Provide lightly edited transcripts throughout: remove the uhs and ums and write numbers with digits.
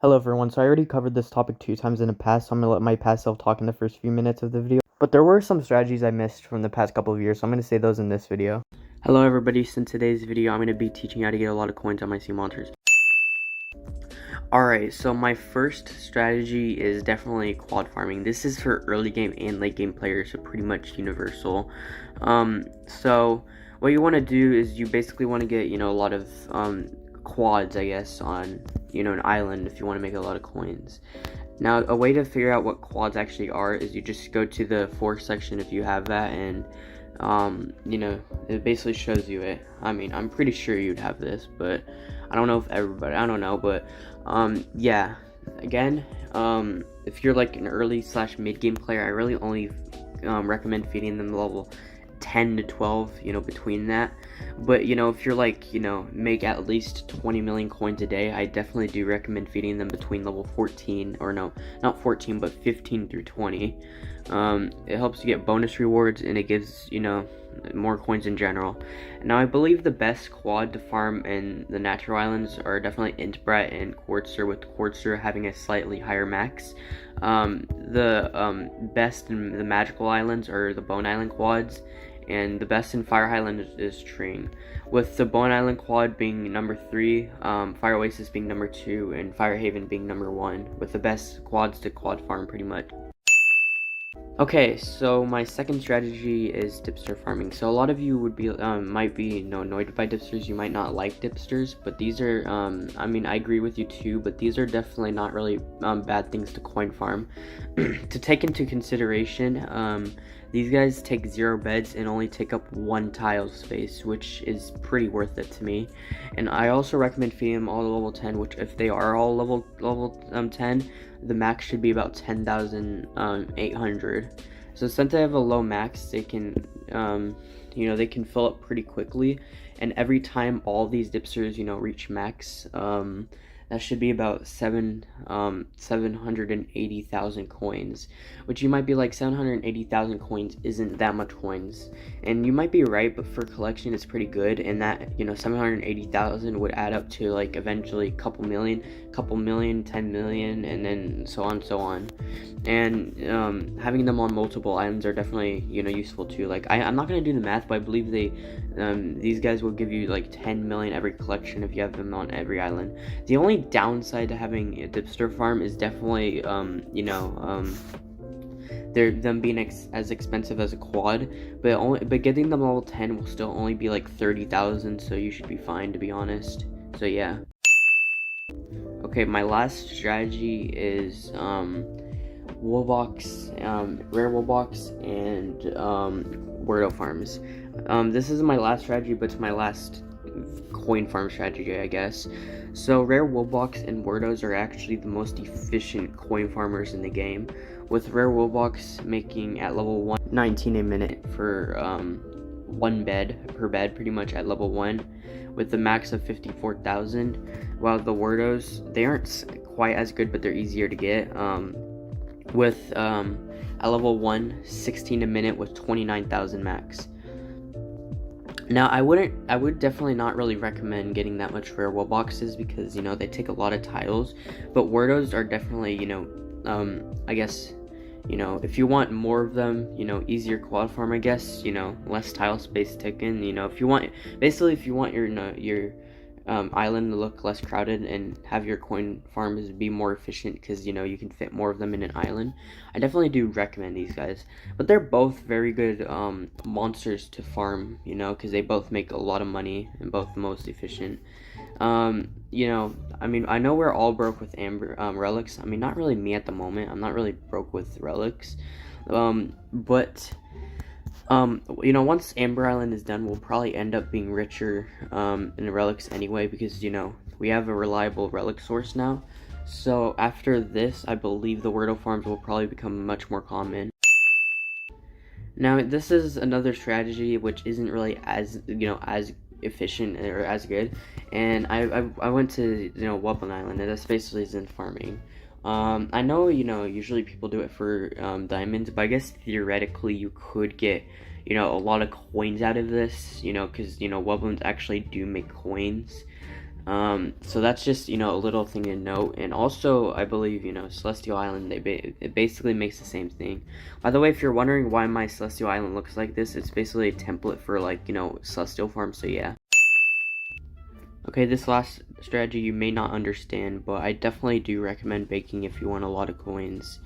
Hello everyone, so I already covered this topic 2 times in the past, so I'm going to let my past self talk in the first few minutes of the video. But there were some strategies I missed from the past couple of years, so I'm going to say those in this video. Hello everybody, so in today's video I'm going to be teaching you how to get a lot of coins on my sea monsters. Alright, so my first strategy is definitely quad farming. This is for early game and late game players, so pretty much universal. So what you want to do is you basically want to get, a lot of quads, I guess, on, an island if you want to make a lot of coins. Now, a way to figure out what quads actually are is you just go to the fork section if you have that, and it basically shows you it. I mean, I'm pretty sure you'd have this, but I don't know if everybody, I don't know, but yeah, again, if you're like an early / mid-game player, I really only recommend feeding them level 10 to 12, between that. But if you're like, make at least 20 million coins a day, I definitely do recommend feeding them between level 14, or no, not 14, but 15 through 20. It helps you get bonus rewards, and it gives, more coins in general. Now, I believe the best quad to farm in the natural islands are definitely Intbrat and Quartzer, with Quartzer having a slightly higher max. The best in the magical islands are the Bone Island quads, and the best in Fire Island is Tring, with the Bone Island quad being number 3, Fire Oasis being number 2, and Fire Haven being number 1, with the best quads to quad farm pretty much. Okay, so my second strategy is Dipster farming. So a lot of you would be might be annoyed by Dipsters. You might not like Dipsters, but these are I mean, I agree with you too, but these are definitely not really bad things to coin farm. To take into consideration, these guys take 0 beds and only take up 1 tile space, which is pretty worth it to me. And I also recommend feeding them all to level 10, which if they are all level 10, the max should be about 10,800. So since they have a low max, they can they can fill up pretty quickly, and every time all these dipsters reach max, that should be about 780,000 coins, which you might be like, 780,000 coins isn't that much coins, and you might be right, but for collection it's pretty good, and that 780,000 would add up to like eventually a couple million, 10 million, and then so on. And having them on multiple islands are definitely useful too. Like, I'm not gonna do the math, but I believe these guys will give you like 10 million every collection if you have them on every island. The only downside to having a Dipster farm is definitely them being as expensive as a quad, but getting them level 10 will still only be like 30,000, so you should be fine, to be honest. So yeah. Okay, my last strategy is wubbox, rare wubbox, and weirdo farms. This is my last strategy, but it's my last coin farm strategy, I guess. So rare wubbox and weirdos are actually the most efficient coin farmers in the game, with rare wubbox making at level 1 19 a minute for 1 bed per bed, pretty much at level 1, with the max of 54,000, while the weirdos, they aren't quite as good, but they're easier to get, with at level 1 16 a minute with 29,000 max. Now, I would definitely not really recommend getting that much rare wubboxes, because they take a lot of tiles, but weirdos are definitely I guess if you want more of them, easier quad farm, I guess, less tile space taken, if you want your island to look less crowded and have your coin farms be more efficient, because you can fit more of them in an island, I definitely do recommend these guys. But they're both very good monsters to farm, because they both make a lot of money and both the most efficient. I mean, I know we're all broke with relics. I mean, not really me at the moment. I'm not really broke with relics, but once Amber Island is done, we'll probably end up being richer in relics anyway, because we have a reliable relic source now. So after this, I believe the weirdo farms will probably become much more common. Now, this is another strategy which isn't really as as efficient or as good, and I went to Wubbin Island, and that's basically isn't farming. I know usually people do it for diamonds, but I guess theoretically you could get a lot of coins out of this, because Wubblins actually do make coins. So that's just, a little thing to note. And also, I believe, Celestial Island, it basically makes the same thing. By the way, if you're wondering why my Celestial Island looks like this, it's basically a template for, like, Celestial Farm, so yeah. Okay, this last strategy you may not understand, but I definitely do recommend baking if you want a lot of coins.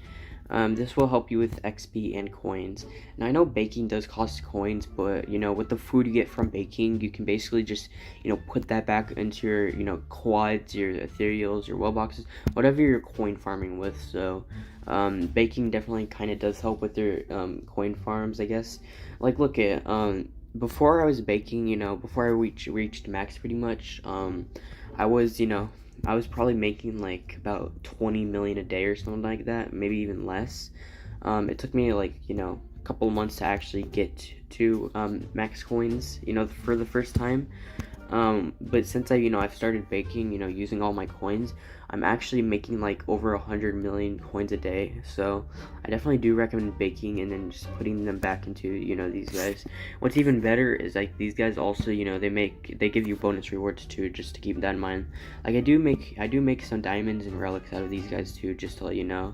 This will help you with XP and coins. Now I know baking does cost coins, but with the food you get from baking, you can basically just put that back into your quads, your ethereals, your well boxes, whatever you're coin farming with. So baking definitely kind of does help with your coin farms, I guess. Like look at before I was baking, before I reached max pretty much, I was I was probably making like about 20 million a day or something like that, maybe even less. It took me like, a couple of months to actually get to max coins, for the first time. But since I've started baking, using all my coins, I'm actually making like over 100 million coins a day. So I definitely do recommend baking and then just putting them back into, these guys. What's even better is like these guys also, they give you bonus rewards too, just to keep that in mind. Like I do make some diamonds and relics out of these guys too, just to let you know.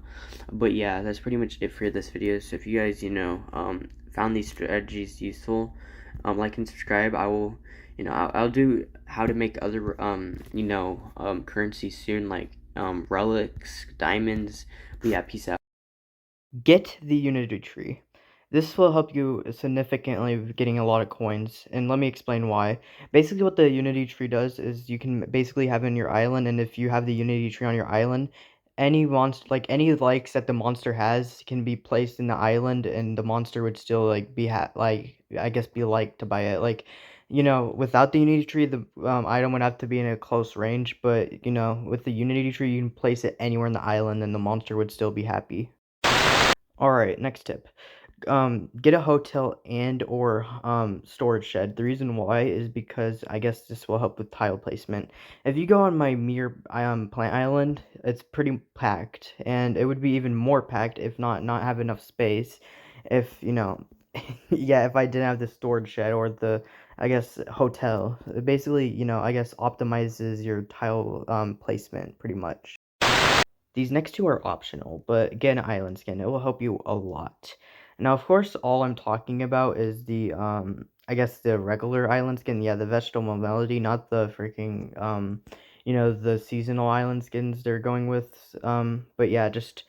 But yeah, that's pretty much it for this video. So if you guys, found these strategies useful, like and subscribe. I will I'll do how to make other currencies soon, like relics, diamonds. But yeah, peace out. Get the Unity tree. This will help you significantly with getting a lot of coins, and let me explain why. Basically, what the Unity tree does is you can basically have it in your island, and if you have the Unity tree on your island, any monster, like any likes that the monster has, can be placed in the island, and the monster would still like be like I guess be liked by it. Like, without the Unity tree, the item would have to be in a close range, but with the Unity tree, you can place it anywhere in the island, and the monster would still be happy. Alright, next tip. Get a hotel and or storage shed. The reason why is because I guess this will help with tile placement. If you go on my mere plant island, it's pretty packed, and it would be even more packed if not have enough space. If yeah, if I didn't have the storage shed or the I guess hotel. It basically, I guess optimizes your tile placement pretty much. These next two are optional, but get an island skin. It will help you a lot. Now, of course, all I'm talking about is the I guess the regular island skin. Yeah, the vegetable melody, not the freaking the seasonal island skins they're going with. But yeah, just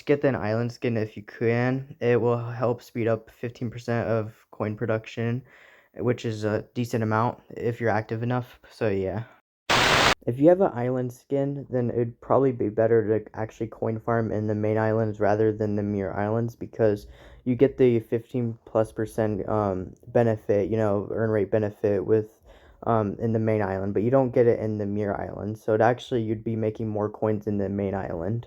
get an island skin if you can. It will help speed up 15% of coin production, which is a decent amount if you're active enough. So yeah. If you have an island skin, then it'd probably be better to actually coin farm in the main islands rather than the mirror islands because you get the 15+% benefit, earn rate benefit with in the main island, but you don't get it in the mirror island. So it actually you'd be making more coins in the main island.